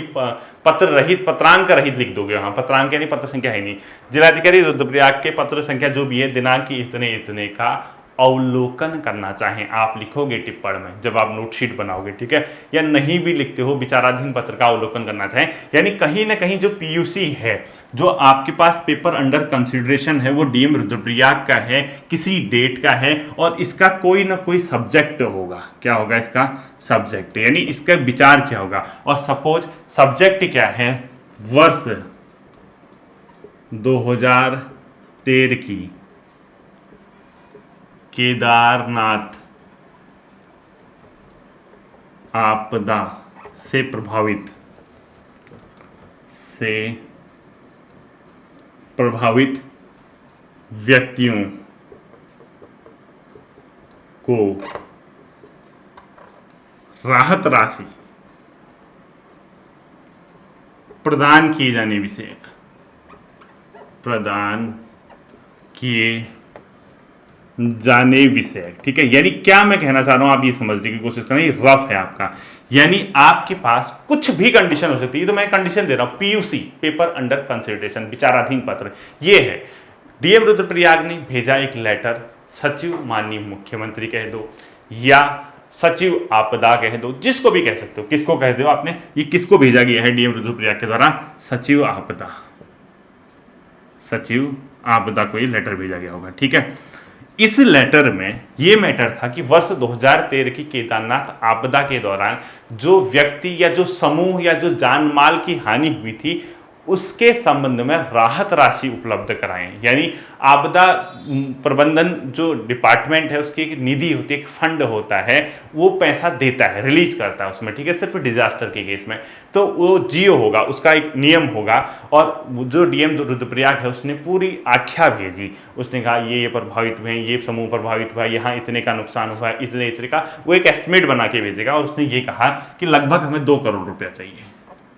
पत्र रहित, पत्रांक रहित लिख दोगे वहां, पत्रांक यानी पत्र संख्या है नहीं, जिलाधिकारी रुद्रप्रयाग के पत्र संख्या जो भी है, दिनांक इतने इतने का अवलोकन करना चाहें, आप लिखोगे टिप्पण में जब आप नोटशीट बनाओगे। ठीक है, या नहीं भी लिखते हो, विचाराधीन पत्र का अवलोकन करना चाहें, यानी कहीं ना कहीं जो पीयूसी है, जो आपके पास पेपर अंडर कंसिडरेशन है, वो डीएम रुद्रप्रयाग का है, किसी डेट का है, और इसका कोई ना कोई सब्जेक्ट होगा। क्या होगा इसका सब्जेक्ट, यानी इसका विचार क्या होगा, और सपोज सब्जेक्ट क्या है, वर्ष 2013 की केदारनाथ आपदा से प्रभावित व्यक्तियों को राहत राशि प्रदान किए जाने विषयक, प्रदान किए जाने विषय। ठीक है, यानी क्या मैं कहना चाह रहा हूं, आप ये समझने की कोशिश करना, ये रफ है आपका, यानी आपके पास कुछ भी कंडीशन हो सकती है। तो मैं कंडीशन दे रहा हूं, पीयूसी पेपर अंडर कंसिडरेशन, विचाराधीन पत्र, ये है, डीएम रुद्रप्रयाग ने भेजा एक लेटर, सचिव माननीय मुख्यमंत्री कह दो, या सचिव आपदा कह दो, जिसको भी कह सकते हो, किसको कह दो आपने, ये किसको भेजा गया है डीएम रुद्रप्रयाग के द्वारा, सचिव आपदा, सचिव आपदा को ये लेटर भेजा गया होगा। ठीक है, इस लेटर में ये मैटर था कि वर्ष 2013 की केदारनाथ आपदा के दौरान जो व्यक्ति या जो समूह या जो जान माल की हानि हुई थी, उसके संबंध में राहत राशि उपलब्ध कराएं। यानी आपदा प्रबंधन जो डिपार्टमेंट है, उसकी एक निधि होती है, एक फंड होता है, वो पैसा देता है, रिलीज करता है उसमें। ठीक है, सिर्फ डिजास्टर के केस में तो वो जियो होगा, उसका एक नियम होगा। और जो डीएम रुद्रप्रयाग है, उसने पूरी आख्या भेजी, उसने कहा ये प्रभावित हुए हैं, ये समूह प्रभावित हुआ है, यहाँ इतने का नुकसान हुआ है, इतने इतने का, वो एक एस्टिमेट बना के भेजेगा। और उसने ये कहा कि लगभग हमें 2 करोड़ रुपया चाहिए,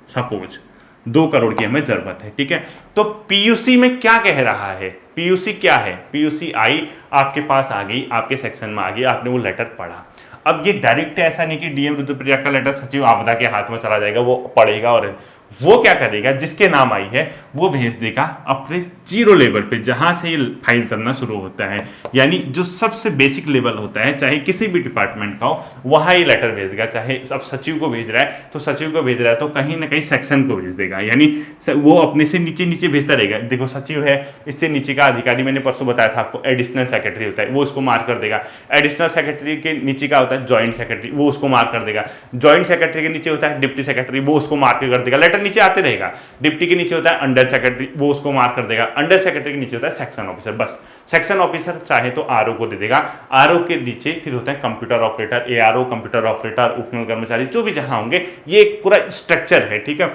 सपोज 2 करोड़ की हमें जरूरत है। ठीक है, तो पीयूसी में क्या कह रहा है, पीयूसी क्या है, पीयूसी आई आपके पास आ गई, आपके सेक्शन में आ गई, आपने वो लेटर पढ़ा। अब ये डायरेक्ट ऐसा नहीं कि डीएम रुद्रप्रयाग का लेटर सचिव आपदा के हाथ में चला जाएगा, वो पढ़ेगा और वो क्या करेगा, जिसके नाम आई है वो भेज देगा अपने 0 लेवल पे, जहां से ये फाइल चलना शुरू होता है, यानी जो सबसे बेसिक लेवल होता है चाहे किसी भी डिपार्टमेंट का हो, वहां ये लेटर भेज देगा। चाहे अब सचिव को भेज रहा है तो सचिव को भेज रहा है तो कहीं ना कहीं सेक्शन को भेज देगा, यानी वो अपने से नीचे नीचे भेजता रहेगा। देखो सचिव है, इससे नीचे का अधिकारी मैंने परसों बताया था आपको एडिशनल सेक्रेटरी होता है, वो उसको मार्क कर देगा। एडिशनल सेक्रेटरी के नीचे का होता है ज्वाइंट सेक्रेटरी, वो उसको मार्क कर देगा। ज्वाइंट सेक्रेटरी के नीचे होता है डिप्टी सेक्रेटरी, वो उसको मार्क कर देगा। लेटर नीचे आते रहेगा। डिप्टी के नीचे होता है अंडर सेक्रेटरी, वो उसको मार्क कर देगा। अंडर सेक्रेटरी के नीचे होता है सेक्शन ऑफिसर। बस सेक्शन ऑफिसर चाहे तो आरओ को दे देगा। आरओ के नीचे फिर होता है computer operator, ARO, computer operator, Upnal कर्मचारी, जो भी जहां होंगे, ये एक पूरा स्ट्रक्चर है। ठीक है,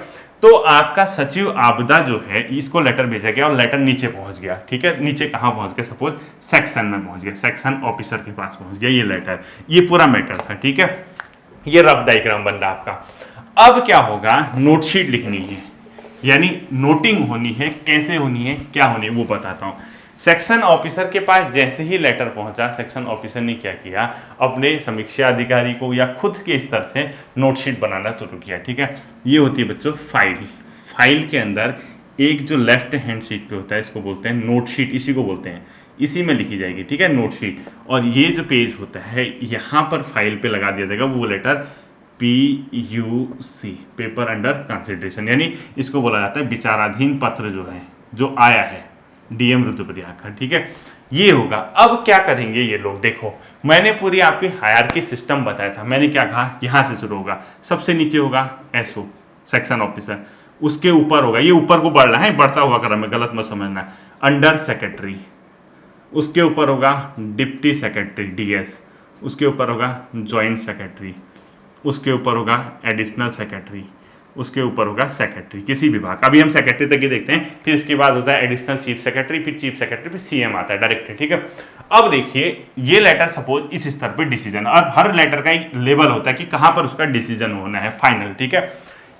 तो आपका सचिव आपदा जो है इसको लेटर भेजा गया और लेटर नीचे पहुंच गया। ठीक है, नीचे कहां पहुंच गया, सपोज सेक्शन में पहुंच गया, सेक्शन ऑफिसर के पास पहुंच गया ये लेटर। ये पूरा मैटर था। ठीक है, ये रफ डायग्राम बन रहा आपका। अब क्या होगा, नोटशीट लिखनी है, यानी नोटिंग होनी है। कैसे होनी है, क्या होनी है, वो बताता हूं। सेक्शन ऑफिसर के पास जैसे ही लेटर पहुंचा, सेक्शन ऑफिसर ने क्या किया, अपने समीक्षा अधिकारी को या खुद के स्तर से नोटशीट बनाना शुरू किया। ठीक है, ये होती है बच्चों फाइल। फाइल के अंदर एक जो लेफ्ट हैंड सीट पे होता है, इसको बोलते हैं नोटशीट, इसी को बोलते हैं, इसी में लिखी जाएगी। ठीक है, नोटशीट। और ये जो पेज होता है यहाँ पर फाइल पे लगा दिया जाएगा वो letter PUC, paper under consideration, यानी इसको बोला जाता है विचाराधीन पत्र जो है, जो आया है DM रुद्रप्रयाग का। ठीक है, ये होगा। अब क्या करेंगे ये लोग, देखो मैंने पूरी आपकी हायरार्की सिस्टम बताया था। मैंने क्या कहा, यहाँ से शुरू होगा, सबसे नीचे होगा SO सेक्शन ऑफिसर, उसके ऊपर होगा, ये ऊपर को बढ़ रहा है, बढ़ता हुआ क्रम में, गलत मत समझना, अंडर सेक्रेटरी, उसके ऊपर होगा डिप्टी सेक्रेटरी DS, उसके ऊपर होगा ज्वाइंट सेक्रेटरी, उसके ऊपर होगा एडिशनल सेक्रेटरी, उसके ऊपर होगा सेक्रेटरी किसी विभाग। अभी हम सेक्रेटरी तक ही देखते हैं, फिर इसके बाद होता है एडिशनल चीफ सेक्रेटरी, फिर चीफ सेक्रेटरी, फिर CM आता है डायरेक्टली। ठीक है, अब देखिए ये लेटर सपोज इस स्तर पे डिसीजन, और हर लेटर का एक लेवल होता है कि कहां पर उसका डिसीजन होना है फाइनल। ठीक है,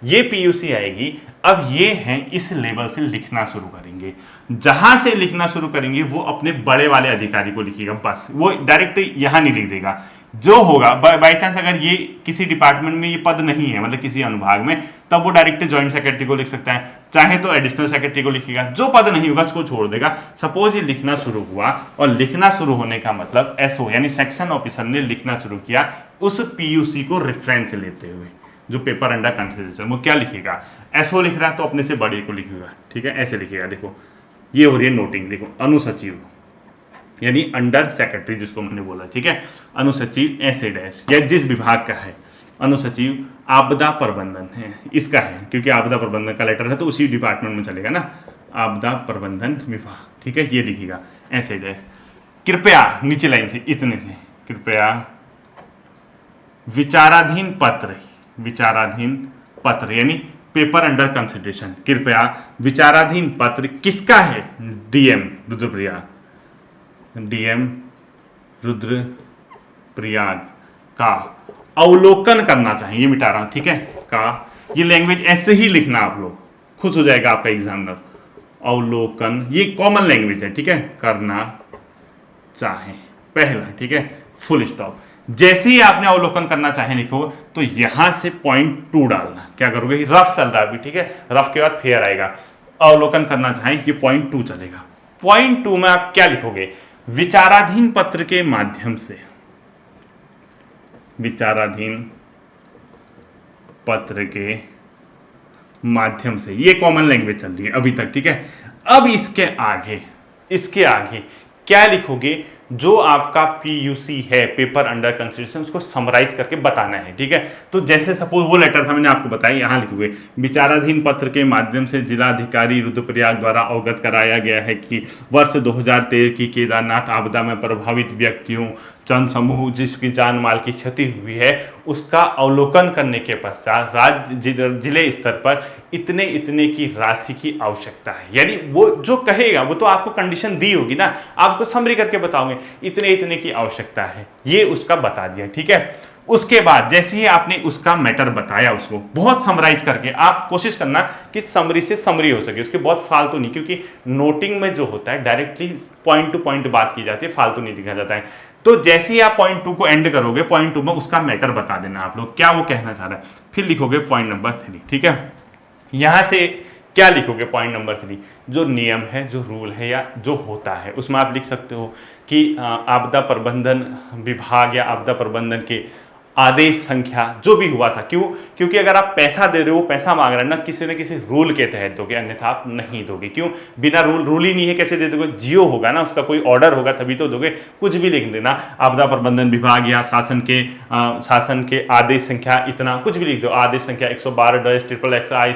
ये PUC आएगी। अब ये हैं इस लेवल से लिखना शुरू करेंगे। जहां से लिखना शुरू करेंगे वो अपने बड़े वाले अधिकारी को लिखेगा, बस वो डायरेक्ट यहां नहीं लिख देगा। जो होगा बाई चांस अगर ये किसी डिपार्टमेंट में ये पद नहीं है, मतलब किसी अनुभाग में, तब वो डायरेक्ट ज्वाइंट सेक्रेटरी को लिख सकता है, चाहे तो एडिशनल सेक्रेटरी को लिखेगा। जो पद नहीं होगा उसको छोड़ देगा। सपोज ये लिखना शुरू हुआ, और लिखना शुरू होने का मतलब SO यानी सेक्शन ऑफिसर ने लिखना शुरू किया उस PUC को रेफरेंस लेते हुए, जो पेपर अंडर कंसिडरेशन, वो क्या लिखेगा, SO लिख रहा है तो अपने से बड़े को लिखेगा। ठीक है, ऐसे लिखेगा। देखो ये हो रही है नोटिंग, देखो अनुसचिव यानी अंडर सेक्रेटरी जिसको मैंने बोला। ठीक है, अनुसचिव ऐसे डैश, या जिस विभाग का है, अनुसचिव आपदा प्रबंधन है, इसका है, क्योंकि आपदा प्रबंधन का लेटर है तो उसी डिपार्टमेंट में चलेगा ना, आपदा प्रबंधन विभाग। ठीक है, ये लिखेगा ऐसे डैश। कृपया नीचे लाइन से, इतने से, कृपया विचाराधीन पत्र, विचाराधीन पत्र यानी पेपर अंडर कंसिडरेशन, कृपया विचाराधीन पत्र किसका है, DM रुद्रप्रयाग, DM रुद्रप्रयाग का अवलोकन करना चाहिए। ये मिटा रहा हूं, ठीक है, का, ये लैंग्वेज ऐसे ही लिखना, आप लोग खुश हो जाएगा आपका एग्जामिनर। अवलोकन ये कॉमन लैंग्वेज है। ठीक है, करना चाहे पहला। ठीक है, फुल स्टॉप। जैसे ही आपने अवलोकन करना चाहे लिखो तो यहां से पॉइंट 2 डालना। क्या करोगे, रफ चल रहा है अभी। ठीक है, रफ के बाद फेयर आएगा। अवलोकन करना चाहे ये पॉइंट 2 चलेगा। पॉइंट 2 में आप क्या लिखोगे, विचाराधीन पत्र के माध्यम से, विचाराधीन पत्र के माध्यम से, ये कॉमन लैंग्वेज चल रही है अभी तक। ठीक है, अब इसके आगे क्या लिखोगे, जो आपका PUC है पेपर अंडर कंसिडरेशन, उसको समराइज करके बताना है। ठीक है, तो जैसे सपोज वो लेटर था मैंने आपको बताया, यहां लिखोगे विचाराधीन पत्र के माध्यम से जिलाधिकारी रुद्रप्रयाग द्वारा अवगत कराया गया है कि वर्ष 2013 की केदारनाथ आपदा में प्रभावित व्यक्तियों जन समूह जिसकी जान माल की क्षति हुई है, उसका अवलोकन करने के पश्चात राज्य जिले स्तर पर इतने इतने की राशि की आवश्यकता है। यानी वो जो कहेगा वो तो आपको कंडीशन दी होगी ना, आपको समरी करके बताओगे इतने इतने की आवश्यकता है, ये उसका बता दिया। ठीक है, उसके बाद जैसे ही आपने उसका मैटर बताया, उसको बहुत समराइज करके, आप कोशिश करना कि समरी से समरी हो सके, उसके बहुत फालतू नहीं, क्योंकि नोटिंग में जो होता है डायरेक्टली पॉइंट टू पॉइंट बात की जाती है, फालतू नहीं लिखा जाता है। तो जैसे ही आप पॉइंट 2 को एंड करोगे, पॉइंट 2 में उसका मैटर बता देना आप लोग क्या वो कहना चाह रहा है, फिर लिखोगे पॉइंट नंबर 3। ठीक है, यहां से क्या लिखोगे? पॉइंट नंबर 3, जो नियम है, जो रूल है या जो होता है, उसमें आप लिख सकते हो कि आपदा प्रबंधन विभाग या आपदा प्रबंधन के आदेश संख्या जो भी हुआ था। क्यों? क्योंकि अगर आप पैसा दे रहे हो, पैसा मांग रहे हैं ना, किसी न किसी रूल के तहत दोगे, अन्यथा आप नहीं दोगे। क्यों? बिना रूल ही नहीं है, कैसे दे दोगे? जियो होगा ना, उसका कोई ऑर्डर होगा तभी तो दोगे। कुछ भी लिख देना, आपदा प्रबंधन विभाग या शासन के आदेश संख्या इतना, कुछ भी लिख दो, आदेश संख्या 112/XXI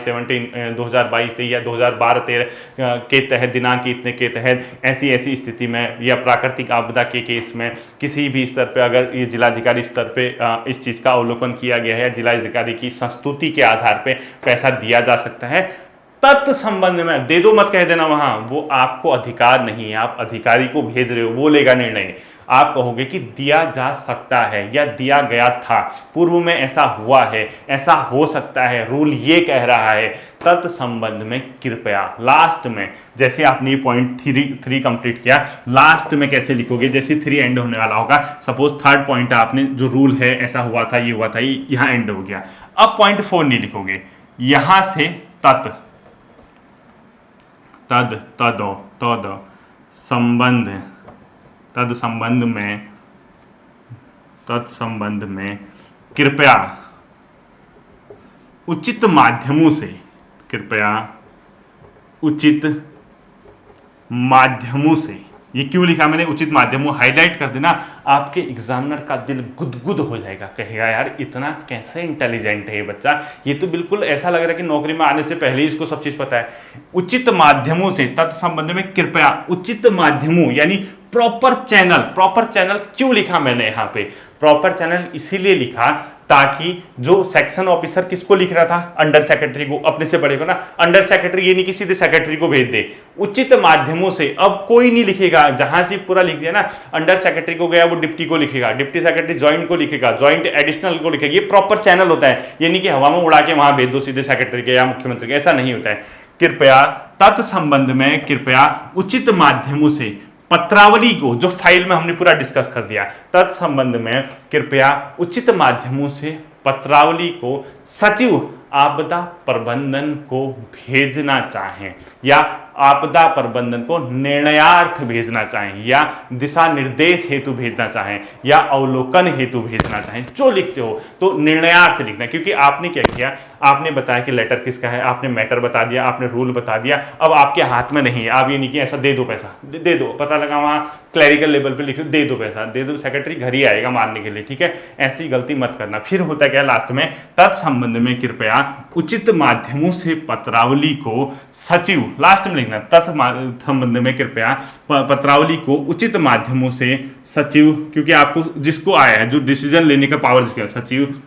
2022 या 2012-13 के तहत दिनांक इतने के तहत ऐसी ऐसी स्थिति में या प्राकृतिक आपदा के केस में किसी भी स्तर पे अगर ये जिलाधिकारी स्तर पे इस चीज़ का अवलोकन किया गया है, जिलाधिकारी की संस्तुति के आधार पे पैसा दिया जा सकता है। तत्संबंध में दे दो मत कह देना, वहां वो आपको अधिकार नहीं है, आप अधिकारी को भेज रहे हो, वो लेगा निर्णय। आप कहोगे कि दिया जा सकता है या दिया गया था, पूर्व में ऐसा हुआ है, ऐसा हो सकता है, रूल ये कह रहा है। तत्संबंध में कृपया लास्ट में, जैसे आपने ये पॉइंट 3 कंप्लीट किया, लास्ट में कैसे लिखोगे? जैसे 3 एंड होने वाला होगा, सपोज 3rd पॉइंट आपने जो रूल है, ऐसा हुआ था, ये हुआ था, ये यहां एंड हो गया। अब पॉइंट 4 नहीं लिखोगे, यहां से तद तत्संबंध में कृपया उचित माध्यमों से, ये क्यों लिखा मैंने उचित माध्यमों? हाईलाइट कर देना, आपके एग्जामिनर का दिल गुदगुद हो जाएगा, कहेगा यार इतना कैसे इंटेलिजेंट है ये बच्चा, ये तो बिल्कुल ऐसा लग रहा है कि नौकरी में आने से पहले ही इसको सब चीज पता है। उचित माध्यमों से, तत्संबंध में कृपया उचित माध्यमों यानी प्रॉपर चैनल क्यों लिखा मैंने यहाँ पे? प्रॉपर चैनल इसीलिए लिखा ताकि जो सेक्शन ऑफिसर किसको लिख रहा था? अंडर सेक्रेटरी को, अपने से बड़े को ना। अंडर सेक्रेटरी ये नहीं कि सीधे सेक्रेटरी को भेज दे, उचित माध्यमों से। अब कोई नहीं लिखेगा, जहां से पूरा लिख दिया ना, अंडर सेक्रेटरी को गया वो डिप्टी को लिखेगा, डिप्टी सेक्रेटरी ज्वाइंट को लिखेगा, ज्वाइंट एडिशनल को लिखेगा। ये प्रॉपर चैनल होता है, ये नहीं कि हवा में उड़ा के वहां भेज दो सीधे सेक्रेटरी के या मुख्यमंत्री के, ऐसा नहीं होता है। कृपया तत्संबंध में कृपया उचित माध्यमों से पत्रावली को, जो फाइल में हमने पूरा डिस्कस कर दिया, तत्संबंध में कृपया उचित माध्यमों से पत्रावली को सचिव आपदा प्रबंधन को भेजना चाहें या आपदा प्रबंधन को निर्णयार्थ भेजना चाहें या दिशा निर्देश हेतु भेजना चाहें या अवलोकन हेतु भेजना चाहें, जो लिखते हो तो निर्णयार्थ लिखना। क्योंकि आपने क्या किया, आपने बताया कि लेटर किसका है, आपने मैटर बता दिया, आपने रूल बता दिया, अब आपके हाथ में नहीं है। आप ये नहीं कि ऐसा दे दो पैसा, दे दो, पता लगा वहां क्लैरिकल लेवल पे लिख दो, दे दो पैसा, दे दो, सेक्रेटरी घर ही आएगा मारने के लिए, ठीक है? ऐसी गलती मत करना। फिर होता क्या लास्ट में, तत्संबंध में कृपया उचित माध्यमों से पत्रावली को सचिव, लास्ट में लिखना, तत्संबंध में कृपया पत्रावली को उचित माध्यमों से सचिव, क्योंकि आपको जिसको आया है, जो डिसीजन लेने का पावर जिसका, सचिव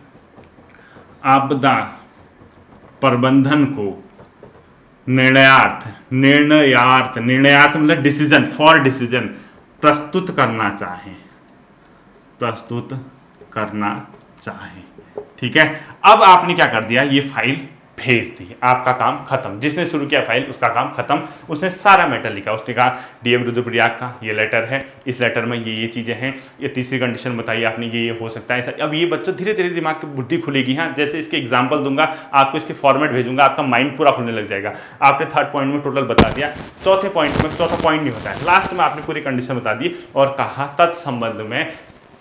आपदा प्रबंधन को निर्णयार्थ मतलब डिसीजन, फॉर डिसीजन प्रस्तुत करना चाहें, ठीक है? अब आपने क्या कर दिया, ये फाइल भेज दी, आपका काम खत्म। जिसने शुरू किया फाइल उसका काम खत्म, उसने सारा मैटर लिखा, उसने कहा डीएम रुद्रप्रयाग का ये लेटर है, इस लेटर में ये चीज़ें हैं, ये तीसरी कंडीशन बताई आपने, ये हो सकता है ऐसा। अब ये बच्चों धीरे धीरे दिमाग की बुद्धि खुलेगी। हाँ, जैसे इसके एग्जाम्पल दूंगा, आपको इसके फॉर्मेट भेजूंगा, आपका माइंड पूरा खुलने लग जाएगा। आपने 3rd पॉइंट में टोटल बता दिया, चौथा पॉइंट नहीं होता है, लास्ट में आपने पूरी कंडीशन बता दी और कहा तत्संबंध में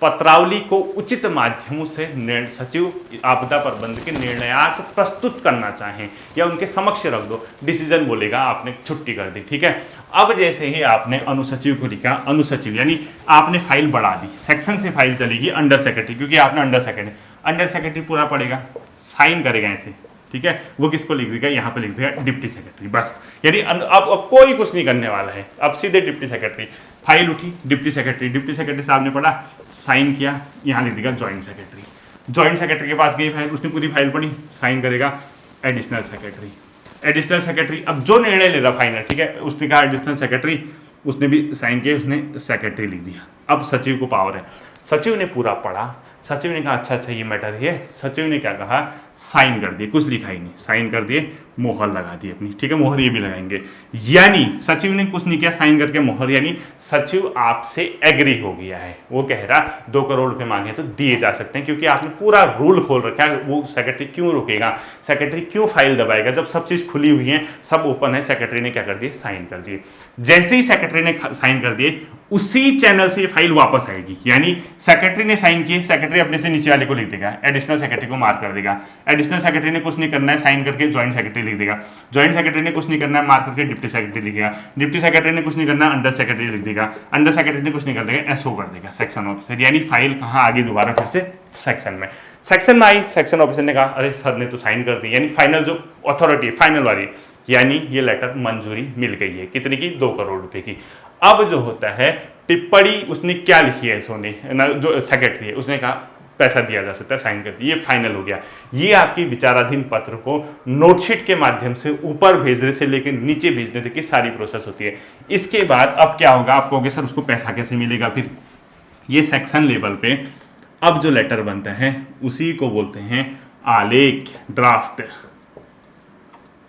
पत्रावली को उचित माध्यमों से सचिव आपदा प्रबंधन के निर्णयार्थ प्रस्तुत करना चाहें या उनके समक्ष रख दो, डिसीजन बोलेगा, आपने छुट्टी कर दी, ठीक है? अब जैसे ही आपने अनुसचिव को लिखा, अनुसचिव यानी आपने फाइल बढ़ा दी, सेक्शन से फाइल चलेगी अंडर सेक्रेटरी, क्योंकि आपने अंडर सेक्रेटरी पूरा पड़ेगा, साइन करेगा ऐसे, ठीक है? वो किसको लिख देगा, यहाँ पे लिख देगा डिप्टी सेक्रेटरी, बस। यानी अब कोई कुछ नहीं करने वाला है, अब सीधे डिप्टी सेक्रेटरी। फाइल उठी, डिप्टी सेक्रेटरी साहब ने पढ़ा, साइन किया, यहाँ लिख देगा ज्वाइंट सेक्रेटरी के पास गई फाइल, उसने पूरी फाइल पढ़ी, साइन करेगा एडिशनल सेक्रेटरी। अब जो निर्णय ले रहा फाइनल, ठीक है, उसने कहा एडिशनल सेक्रेटरी, उसने भी साइन किया, उसने सेक्रेटरी लिख दिया। अब सचिव को पावर है, सचिव ने पूरा पढ़ा, सचिव ने कहा अच्छा ये मैटर है। सचिव ने क्या कहा, साइन कर दिए, कुछ लिखा ही नहीं, साइन कर दिए, मोहर लगा दी अपनी, ठीक है, मोहर ये भी लगाएंगे। यानी सचिव ने कुछ नहीं किया, साइन करके मोहर, यानी सचिव आपसे एग्री हो गया है, वो कह रहा 2 करोड़ रुपए मांगे तो दिए जा सकते हैं, क्योंकि आपने पूरा रूल खोल रखा है। वो सेक्रेटरी क्यों रुकेगा, सेक्रेटरी क्यों फाइल दबाएगा, जब सब चीज खुली हुई है, सब ओपन है। सेक्रेटरी ने क्या कर दिए, साइन कर दिए। जैसे ही सेक्रेटरी ने साइन कर दिए, उसी चैनल से ये फाइल वापस आएगी। यानी सेक्रेटरी ने साइन किए, सेक्रेटरी अपने से नीचे वाले को लिख देगा, एडिशनल सेक्रेटरी को मार्क कर देगा। एडिशनल सेक्रेटरी ने कुछ नहीं करना है, साइन करके ज्वाइंट सेक्रेटरी लिख देगा। ज्वाइंट सेक्रेटरी ने कुछ नहीं करना है, मार्क करके डिप्टी सेक्रेटरी लिखेगा। डिप्टी सेक्रेटरी ने कुछ नहीं करना है, अंडर सेक्रेटरी लिख देगा। अंडर सेक्रेटरी ने कुछ नहीं कर देगा, एसओ कर देगा, सेक्शन ऑफिसर। यानी फाइल कहाँ आ गई, दोबारा फिर से सेक्शन में। सेक्शन में आई, सेक्शन ऑफिसर ने कहा अरे सर ने तो साइन कर दी, यानी फाइनल जो अथॉरिटी फाइनल वाली, यानी ये लेटर मंजूरी मिल गई है। कितनी की, 2 करोड़ रुपए की। अब जो होता है टिप्पणी, उसने क्या लिखी है, सोने जो सेक्रेटरी है उसने कहा पैसा दिया जा सकता है, साइन कर दी, ये फाइनल हो गया। ये आपकी विचाराधीन पत्र को नोटशीट के माध्यम से ऊपर भेजने से लेकर नीचे भेजने तक की सारी प्रोसेस होती है। इसके बाद अब क्या होगा, आप कहोगे सर उसको पैसा कैसे मिलेगा, फिर ये सेक्शन लेवल पे अब जो लेटर बनता है उसी को बोलते हैं आलेख, ड्राफ्ट।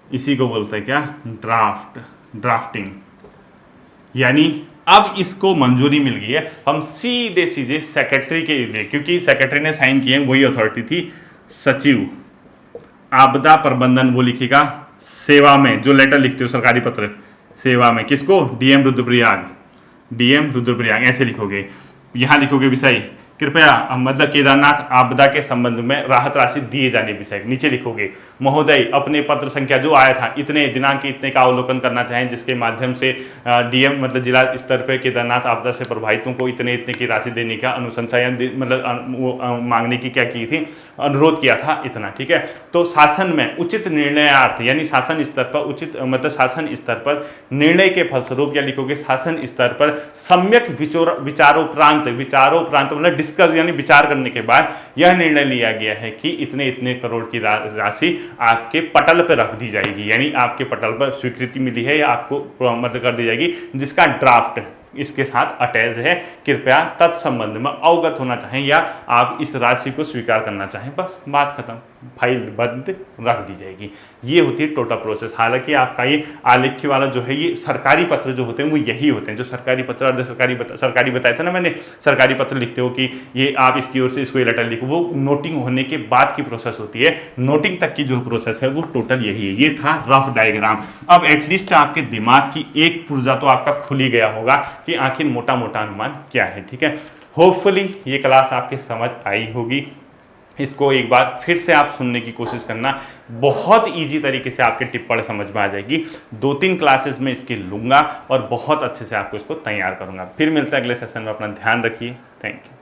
इसी को बोलते हैं क्या, ड्राफ्ट, ड्राफ्टिंग। यानी अब इसको मंजूरी मिल गई है, हम सीधे सीधे सेक्रेटरी के लिए, क्योंकि सेक्रेटरी ने साइन किए, वही अथॉरिटी थी, सचिव आपदा प्रबंधन, वो लिखेगा सेवा में, जो लेटर लिखते हो सरकारी पत्र, सेवा में, किसको, डीएम रुद्रप्रयाग, डीएम रुद्रप्रयाग ऐसे लिखोगे। यहाँ लिखोगे विषय, कृपया मतलब केदारनाथ आपदा के संबंध में राहत राशि दिए जाने विषय। नीचे लिखोगे महोदय अपने पत्र संख्या जो आया था इतने दिनांक इतने का अवलोकन करना चाहें, जिसके माध्यम से डीएम मतलब जिला स्तर पर केदारनाथ आपदा से प्रभावितों को इतने इतने की राशि देने का अनुशंसा या मतलब मांगने की क्या की थी, अनुरोध किया था, इतना, ठीक है। तो शासन में उचित निर्णयार्थ, यानी शासन स्तर पर उचित मतलब शासन स्तर पर निर्णय के फलस्वरूप, या लिखोगे शासन स्तर पर सम्यक विचारोपरांत मतलब डिस्कस यानी विचार करने के बाद यह निर्णय लिया गया है कि इतने इतने करोड़ की राशि आपके पटल पर रख दी जाएगी, यानी आपके पटल पर स्वीकृति मिली है या आपको मतलब कर दी जाएगी, जिसका ड्राफ्ट इसके साथ अटैच है। कृपया तत्संबंध में अवगत होना चाहें या आप इस राशि को स्वीकार करना चाहें, बस बात खत्म, फाइल बंद रख दी जाएगी। ये होती है टोटल प्रोसेस। हालांकि आपका ये आलेख्य वाला जो है, ये सरकारी पत्र जो होते हैं वो यही होते हैं, जो सरकारी पत्र अर्ध सरकारी बताया था ना मैंने, सरकारी पत्र लिखते हो कि ये आप इसकी ओर से इसको ये लेटर लिखो, वो नोटिंग होने के बाद की प्रोसेस होती है। नोटिंग तक की जो प्रोसेस है वो टोटल यही है। ये था रफ डायग्राम। अब एटलीस्ट आपके दिमाग की एक पुर्जा तो आपका खुल ही गया होगा कि आखिर मोटा मोटा अनुमान क्या है, ठीक है। होपफुली ये क्लास आपके समझ आई होगी। इसको एक बार फिर से आप सुनने की कोशिश करना, बहुत इजी तरीके से आपके टिप्पणी समझ में आ जाएगी। 2-3 क्लासेस में इसके लूँगा और बहुत अच्छे से आपको इसको तैयार करूँगा। फिर मिलते हैं अगले सेशन में, अपना ध्यान रखिए, थैंक यू।